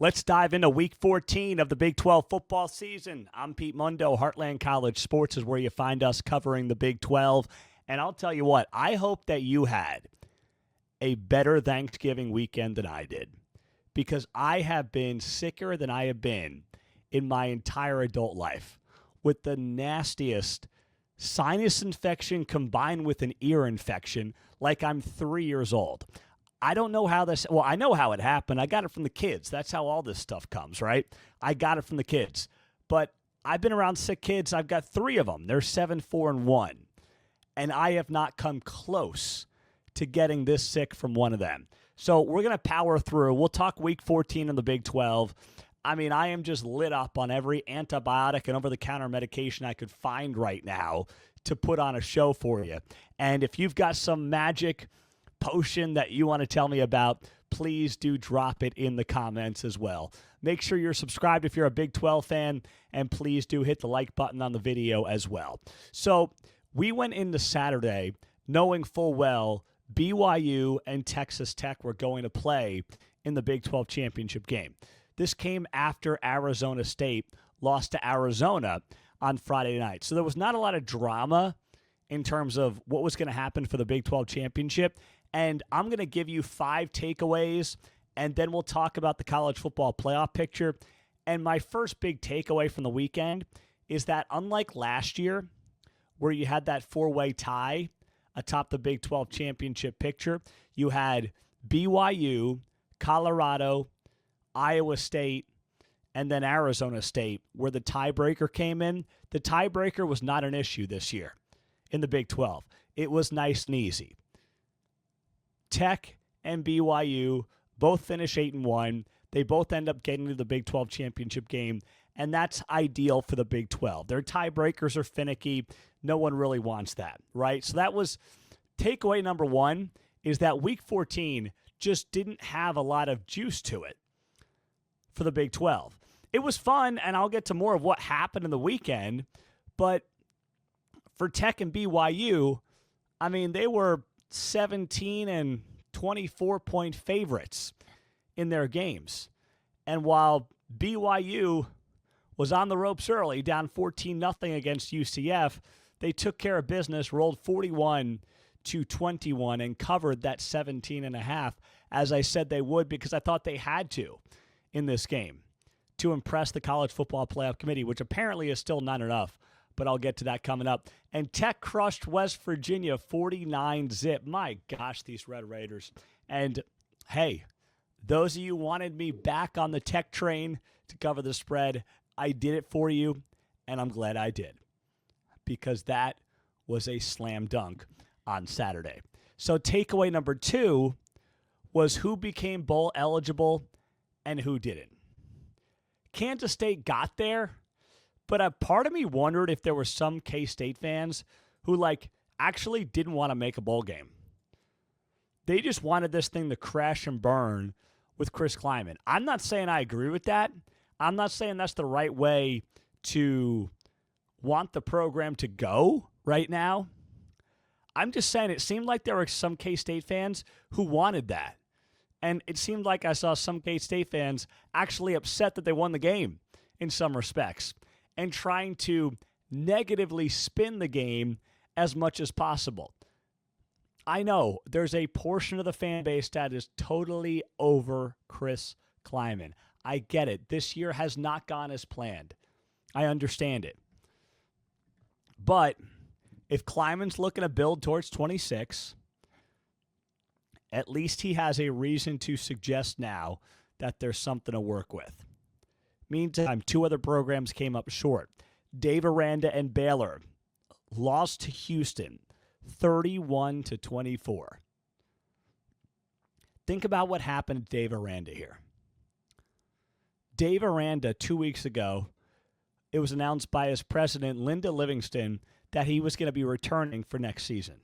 Let's dive into Week 14 of the Big 12 football season. I'm Pete Mundo. Heartland College Sports is where you find us covering the Big 12. And I'll tell you what, I hope that you had a better Thanksgiving weekend than I did, because I have been sicker than I have been in my entire adult life with the nastiest sinus infection combined with an ear infection like I'm 3 years old. I don't know how this, well, I know how it happened. I got it from the kids. That's how all this stuff comes, right? I got it from the kids. But I've been around sick kids. I've got 3 of them. They're 7, 4, and 1. And I have not come close to getting this sick from one of them. So we're going to power through. We'll talk Week 14 in the Big 12. I mean, I am just lit up on every antibiotic and over-the-counter medication I could find right now to put on a show for you. And if you've got some magic potion that you want to tell me about, please do drop it in the comments as well. Make sure you're subscribed if you're a Big 12 fan, and please do hit the like button on the video as well. So we went into Saturday knowing full well BYU and Texas Tech were going to play in the Big 12 championship game. This came after Arizona State lost to Arizona on Friday night. So there was not a lot of drama in terms of what was going to happen for the Big 12 championship. And I'm going to give you 5 takeaways, and then we'll talk about the college football playoff picture. And my first big takeaway from the weekend is that unlike last year, where you had that 4-way tie atop the Big 12 championship picture, you had BYU, Colorado, Iowa State, and then Arizona State, where the tiebreaker came in. The tiebreaker was not an issue this year in the Big 12. It was nice and easy. Tech and BYU both finish 8-1. They both end up getting to the Big 12 championship game, and that's ideal for the Big 12. Their tiebreakers are finicky. No one really wants that, right? So that was takeaway number 1, is that Week 14 just didn't have a lot of juice to it for the Big 12. It was fun, and I'll get to more of what happened in the weekend, but for Tech and BYU, I mean, they were 17 and 24-point favorites in their games. And while BYU was on the ropes early, down 14-0 against UCF, they took care of business, rolled 41-21, and covered that 17.5, as I said they would, because I thought they had to in this game to impress the College Football Playoff Committee, which apparently is still not enough. But I'll get to that coming up. And Tech crushed West Virginia 49-0. My gosh, these Red Raiders. And hey, those of you who wanted me back on the Tech train to cover the spread, I did it for you, and I'm glad I did, because that was a slam dunk on Saturday. So takeaway number 2 was who became bowl eligible and who didn't. Kansas State got there, but a part of me wondered if there were some K-State fans who, actually didn't want to make a bowl game. They just wanted this thing to crash and burn with Chris Klieman. I'm not saying I agree with that. I'm not saying that's the right way to want the program to go right now. I'm just saying it seemed like there were some K-State fans who wanted that. And it seemed like I saw some K-State fans actually upset that they won the game in some respects, and trying to negatively spin the game as much as possible. I know there's a portion of the fan base that is totally over Chris Klieman. I get it. This year has not gone as planned. I understand it. But if Kleiman's looking to build towards 26, at least he has a reason to suggest now that there's something to work with. Meantime, 2 other programs came up short. Dave Aranda and Baylor lost to Houston 31-24. Think about what happened to Dave Aranda here. Dave Aranda, 2 weeks ago, it was announced by his president, Linda Livingston, that he was going to be returning for next season.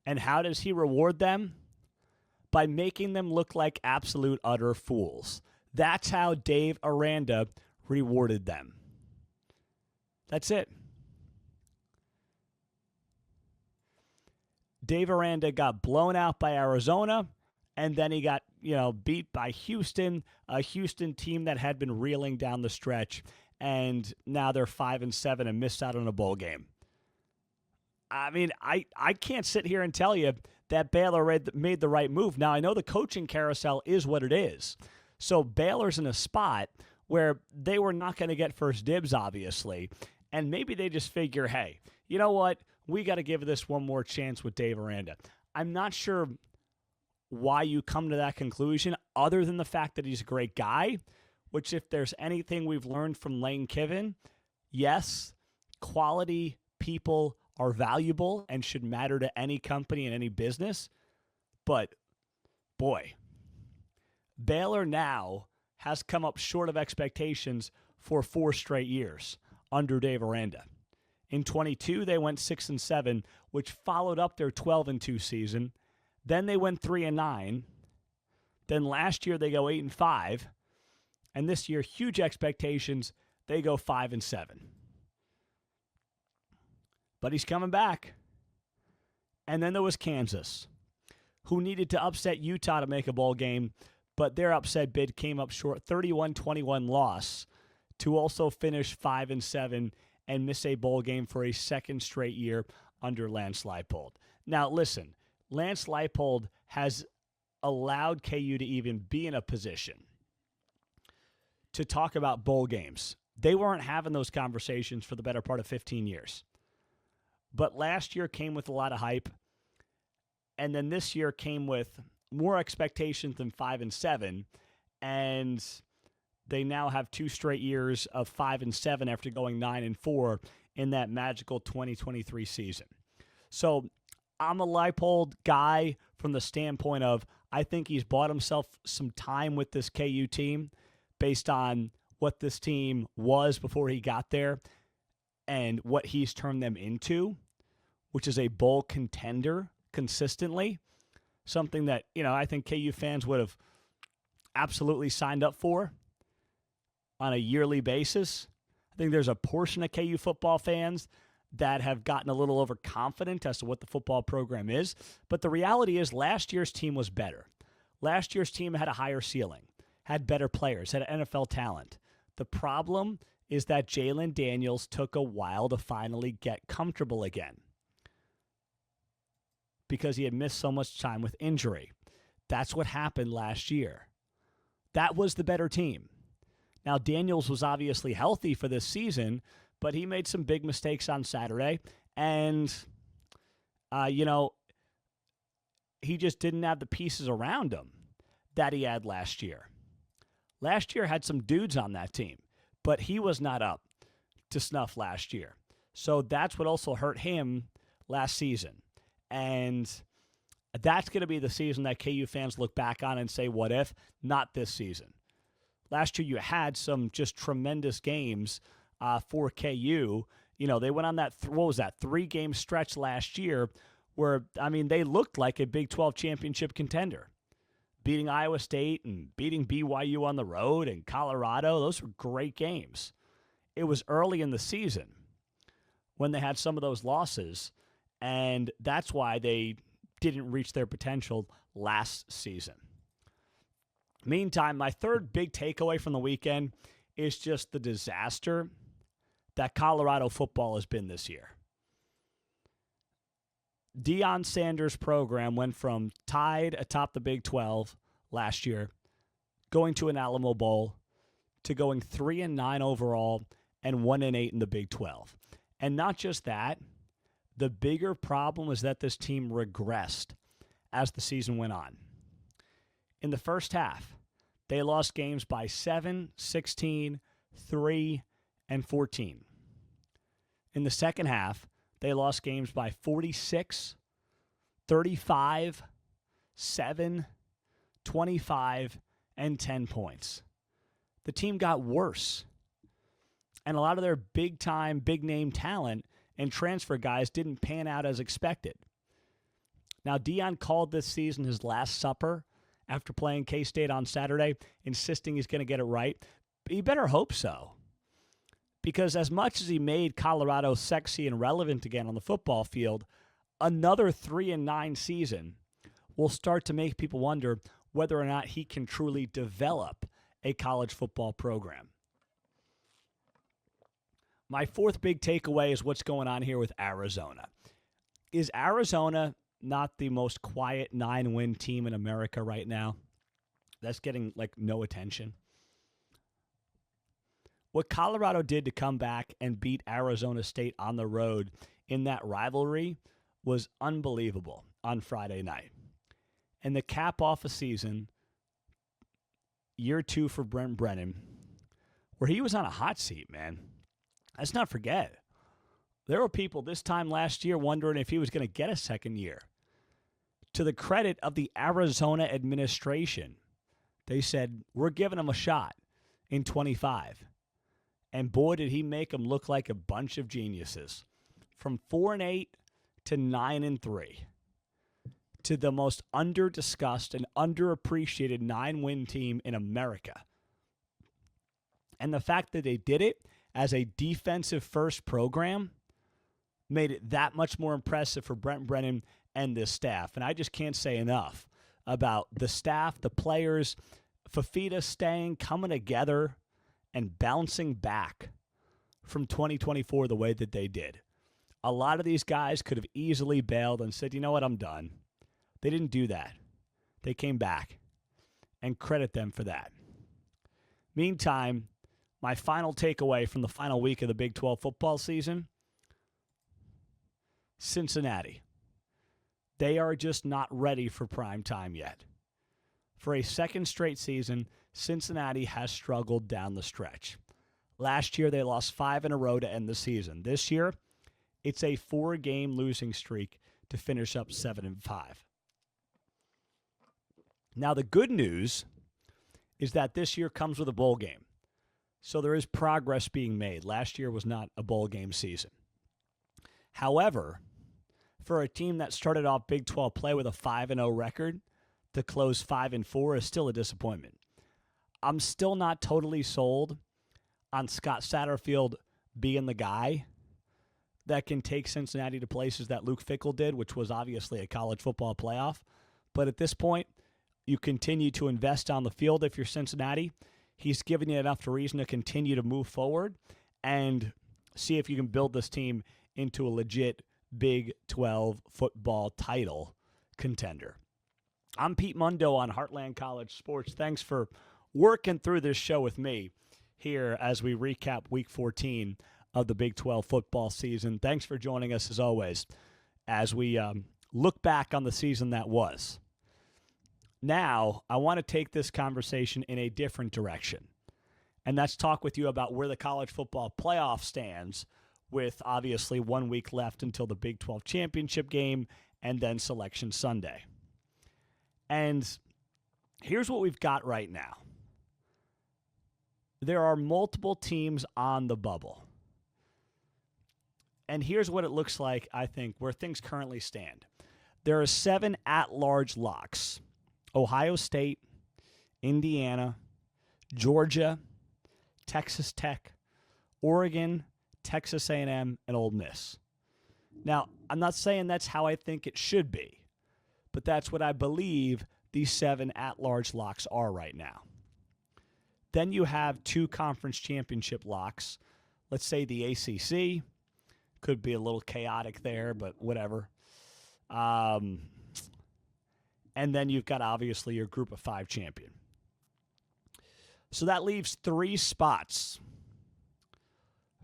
And how does he reward them? By making them look like absolute utter fools. That's how Dave Aranda rewarded them. That's it. Dave Aranda got blown out by Arizona, and then he got, beat by Houston, a Houston team that had been reeling down the stretch, and now they're 5-7 and missed out on a bowl game. I mean, I can't sit here and tell you that Baylor made the right move. Now, I know the coaching carousel is what it is. So Baylor's in a spot where they were not going to get first dibs, obviously. And maybe they just figure, hey, you know what? We got to give this one more chance with Dave Aranda. I'm not sure why you come to that conclusion other than the fact that he's a great guy, which if there's anything we've learned from Lane Kiffin, yes, quality people are valuable and should matter to any company and any business. But, boy, Baylor now has come up short of expectations for 4 straight years under Dave Aranda. In 22, they went 6-7, which followed up their 12-2 season. Then they went 3-9. Then last year they go 8-5. And this year, huge expectations, they go 5-7. But he's coming back. And then there was Kansas, who needed to upset Utah to make a bowl game, but their upset bid came up short, 31-21 loss, to also finish 5-7 and miss a bowl game for a second straight year under Lance Leipold. Now, listen, Lance Leipold has allowed KU to even be in a position to talk about bowl games. They weren't having those conversations for the better part of 15 years. But last year came with a lot of hype, and then this year came with more expectations than 5-7, and they now have 2 straight years of 5-7 after going 9-4 in that magical 2023 season. So I'm a Leipold guy from the standpoint of I think he's bought himself some time with this KU team based on what this team was before he got there and what he's turned them into, which is a bowl contender consistently, something that, I think KU fans would have absolutely signed up for on a yearly basis. I think there's a portion of KU football fans that have gotten a little overconfident as to what the football program is. But the reality is last year's team was better. Last year's team had a higher ceiling, had better players, had NFL talent. The problem is that Jalen Daniels took a while to finally get comfortable again because he had missed so much time with injury. That's what happened last year. That was the better team. Now, Daniels was obviously healthy for this season, but he made some big mistakes on Saturday, and, he just didn't have the pieces around him that he had last year. Last year had some dudes on that team, but he was not up to snuff last year. So that's what also hurt him last season. And that's going to be the season that KU fans look back on and say, what if? Not this season. Last year you had some just tremendous games for KU. They went on that, 3-game stretch last year where, they looked like a Big 12 championship contender. Beating Iowa State and beating BYU on the road and Colorado, those were great games. It was early in the season when they had some of those losses, and that's why they didn't reach their potential last season. Meantime, my third big takeaway from the weekend is just the disaster that Colorado football has been this year. Deion Sanders' program went from tied atop the Big 12 last year, going to an Alamo Bowl, to going 3-9 overall and 1-8 in the Big 12. And not just that, the bigger problem is that this team regressed as the season went on. In the first half, they lost games by 7, 16, 3, and 14. In the second half, they lost games by 46, 35, 7, 25, and 10 points. The team got worse. And a lot of their big-time, big-name talent and transfer guys didn't pan out as expected. Now, Deion called this season his last supper after playing K-State on Saturday, insisting he's going to get it right. But you better hope so. Because as much as he made Colorado sexy and relevant again on the football field, another 3-9 season will start to make people wonder, whether or not he can truly develop a college football program. My fourth big takeaway is what's going on here with Arizona. Is Arizona not the most quiet 9-win team in America right now? That's getting no attention. What Colorado did to come back and beat Arizona State on the road in that rivalry was unbelievable on Friday night. And the cap off a season, year 2 for Brent Brennan, where he was on a hot seat, man. Let's not forget. There were people this time last year wondering if he was going to get a second year. To the credit of the Arizona administration, they said, we're giving him a shot in 25. And boy, did he make them look like a bunch of geniuses. From 4-8 to 9-3. To the most under-discussed and underappreciated 9-win team in America. And the fact that they did it as a defensive-first program made it that much more impressive for Brent Brennan and this staff. And I just can't say enough about the staff, the players, Fafita staying, coming together, and bouncing back from 2024 the way that they did. A lot of these guys could have easily bailed and said, you know what, I'm done. They didn't do that. They came back, and credit them for that. Meantime, my final takeaway from the final week of the Big 12 football season, Cincinnati. They are just not ready for prime time yet. For a second straight season, Cincinnati has struggled down the stretch. Last year, they lost 5 in a row to end the season. This year, it's a 4-game losing streak to finish up 7-5. Now, the good news is that this year comes with a bowl game. So there is progress being made. Last year was not a bowl game season. However, for a team that started off Big 12 play with a 5-0 record, to close 5-4 is still a disappointment. I'm still not totally sold on Scott Satterfield being the guy that can take Cincinnati to places that Luke Fickell did, which was obviously a college football playoff. But at this point, you continue to invest on the field if you're Cincinnati. He's given you enough reason to continue to move forward and see if you can build this team into a legit Big 12 football title contender. I'm Pete Mundo on Heartland College Sports. Thanks for working through this show with me here as we recap Week 14 of the Big 12 football season. Thanks for joining us as always as we look back on the season that was. Now, I want to take this conversation in a different direction, and that's talk with you about where the college football playoff stands with obviously 1 week left until the Big 12 championship game and then Selection Sunday. And here's what we've got right now. There are multiple teams on the bubble. And here's what it looks like, I think, where things currently stand. There are 7 at-large locks. Ohio State, Indiana, Georgia, Texas Tech, Oregon, Texas A&M, and Ole Miss. Now, I'm not saying that's how I think it should be, but that's what I believe these 7 at-large locks are right now. Then you have 2 conference championship locks. Let's say the ACC. Could be a little chaotic there, but whatever. And then you've got, obviously, your group of 5 champion. So that leaves 3 spots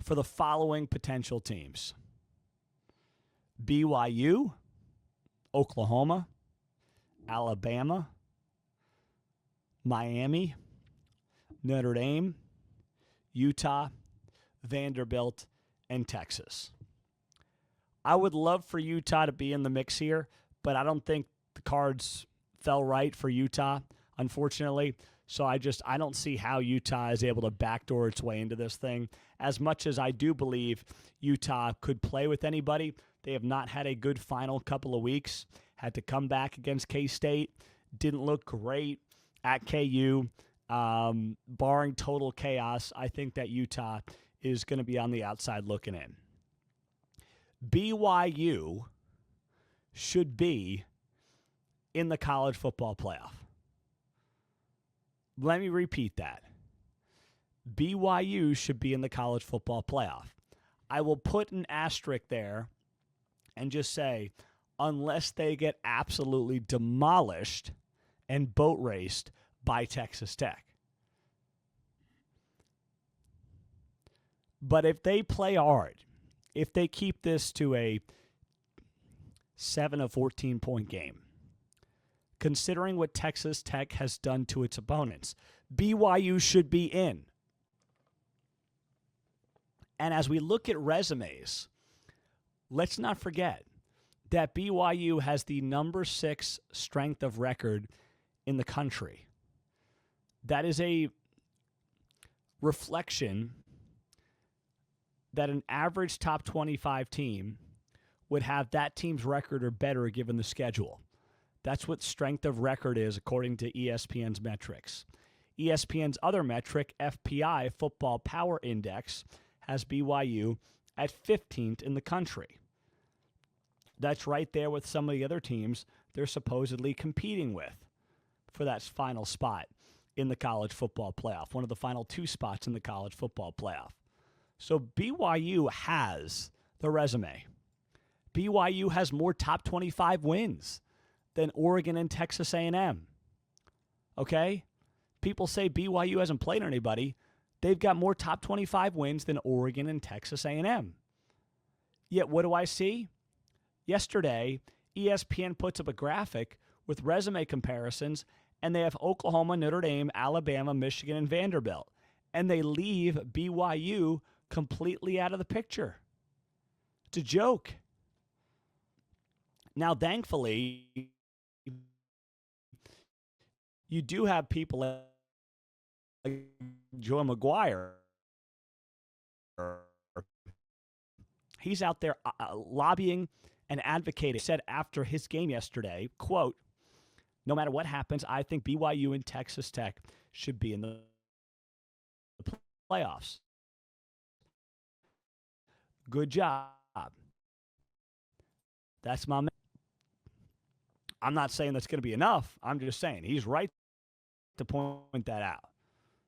for the following potential teams. BYU, Oklahoma, Alabama, Miami, Notre Dame, Utah, Vanderbilt, and Texas. I would love for Utah to be in the mix here, but I don't think the cards fell right for Utah, unfortunately. So I don't see how Utah is able to backdoor its way into this thing. As much as I do believe Utah could play with anybody, they have not had a good final couple of weeks. Had to come back against K-State. Didn't look great at KU. Barring total chaos, I think that Utah is going to be on the outside looking in. BYU should be in the college football playoff. Let me repeat that. BYU should be in the college football playoff. I will put an asterisk there and just say, unless they get absolutely demolished and boat raced by Texas Tech. But if they play hard, if they keep this to a 7 or 14-point game, considering what Texas Tech has done to its opponents, BYU should be in. And as we look at resumes, let's not forget that BYU has the number 6 strength of record in the country. That is a reflection that an average top 25 team would have that team's record or better given the schedule. That's what strength of record is according to ESPN's metrics. ESPN's other metric, FPI, Football Power Index, has BYU at 15th in the country. That's right there with some of the other teams they're supposedly competing with for that final spot in the college football playoff, one of the final 2 spots in the college football playoff. So BYU has the resume. BYU has more top 25 wins than Oregon and Texas A&M. Okay? People say BYU hasn't played anybody. They've got more top 25 wins than Oregon and Texas A&M. Yet what do I see? Yesterday, ESPN puts up a graphic with resume comparisons, and they have Oklahoma, Notre Dame, Alabama, Michigan, and Vanderbilt. And they leave BYU completely out of the picture. It's a joke. Now, thankfully, you do have people like Joe McGuire. He's out there lobbying and advocating. He said after his game yesterday, quote, "No matter what happens, I think BYU and Texas Tech should be in the playoffs. Good job." That's my man. I'm not saying that's going to be enough. I'm just saying he's right to point that out.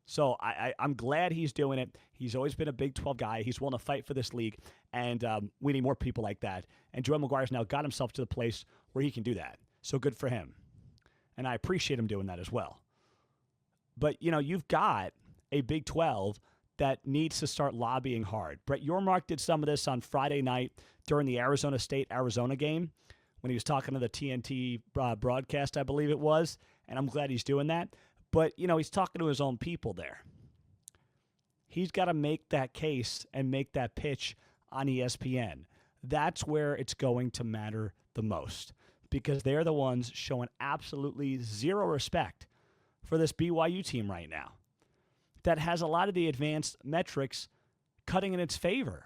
So I'm glad he's doing it. He's always been a Big 12 guy. He's willing to fight for this league, and we need more people like that. And Joe McGuire's now got himself to the place where he can do that. So good for him. And I appreciate him doing that as well. But, you know, you've got a Big 12 that needs to start lobbying hard. Brett Yormark did some of this on Friday night during the Arizona State-Arizona game when he was talking to the TNT broadcast, I believe it was, and I'm glad he's doing that. But, you know, he's talking to his own people there. He's got to make that case and make that pitch on ESPN. That's where it's going to matter the most because they're the ones showing absolutely zero respect for this BYU team right now that has a lot of the advanced metrics cutting in its favor.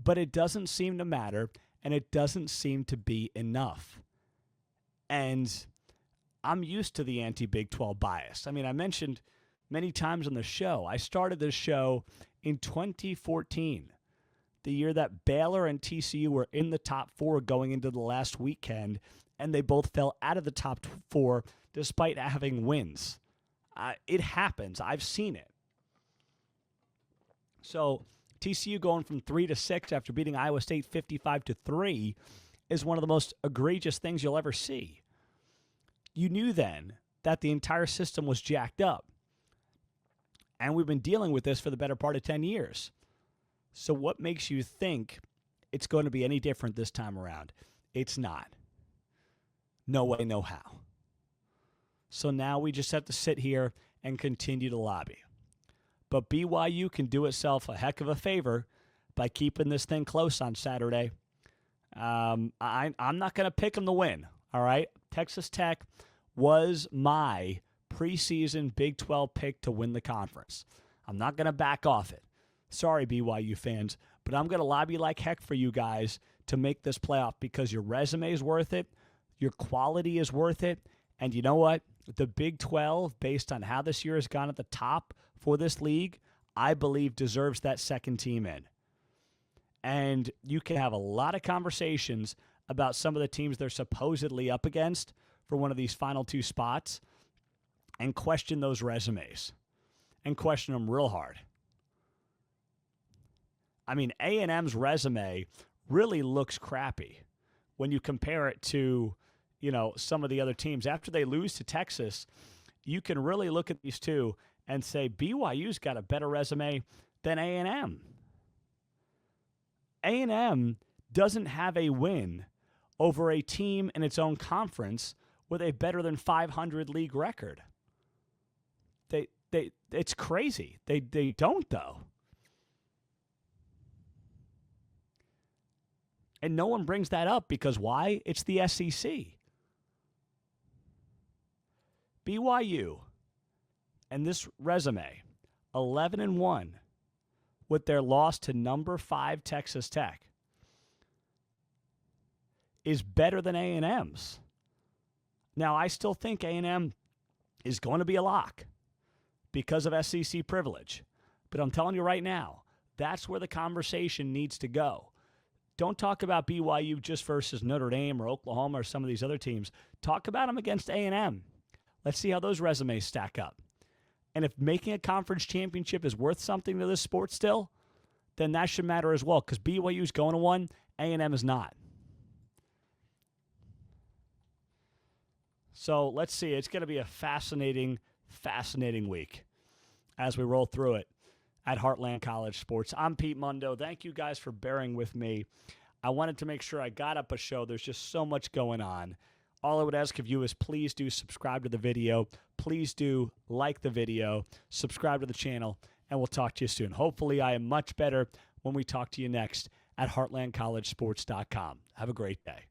But it doesn't seem to matter, and it doesn't seem to be enough. And I'm used to the anti-Big 12 bias. I mean, I mentioned many times on the show, I started this show in 2014, the year that Baylor and TCU were in the top 4 going into the last weekend, and they both fell out of the top 4 despite having wins. It happens. I've seen it. So TCU going from 3-6 after beating Iowa State 55-3 is one of the most egregious things you'll ever see. You knew then that the entire system was jacked up. And we've been dealing with this for the better part of 10 years. So what makes you think it's going to be any different this time around? It's not. No way, no how. So now we just have to sit here and continue to lobby. But BYU can do itself a heck of a favor by keeping this thing close on Saturday. I'm not going to pick them to win, all right? Texas Tech was my preseason Big 12 pick to win the conference. I'm not going to back off it. Sorry, BYU fans, but I'm going to lobby like heck for you guys to make this playoff because your resume is worth it, your quality is worth it, and you know what? The Big 12, based on how this year has gone at the top for this league, I believe deserves that second team in. And you can have a lot of conversations about some of the teams they're supposedly up against for one of these final 2 spots. and question those resumes and question them real hard. I mean, A&M's resume really looks crappy when you compare it to, some of the other teams. After they lose to Texas, you can really look at these two and say BYU's got a better resume than A&M. A&M doesn't have a win over a team in its own conference with a better than 500 league record. It's crazy. They don't, though. And no one brings that up because why? It's the SEC. BYU and this resume, 11-1 with their loss to number 5 Texas Tech, is better than A&M's. Now, I still think A&M is going to be a lock because of SEC privilege. But I'm telling you right now, that's where the conversation needs to go. Don't talk about BYU just versus Notre Dame or Oklahoma or some of these other teams. Talk about them against A&M. Let's see how those resumes stack up. And if making a conference championship is worth something to this sport still, then that should matter as well because BYU is going to one, A&M is not. So let's see. It's going to be a fascinating week as we roll through it at Heartland College Sports. I'm Pete Mundo. Thank you guys for bearing with me. I wanted to make sure I got up a show. There's just so much going on. All I would ask of you is please do subscribe to the video. Please do like the video, subscribe to the channel, and we'll talk to you soon. Hopefully I am much better when we talk to you next at heartlandcollegesports.com. Have a great day.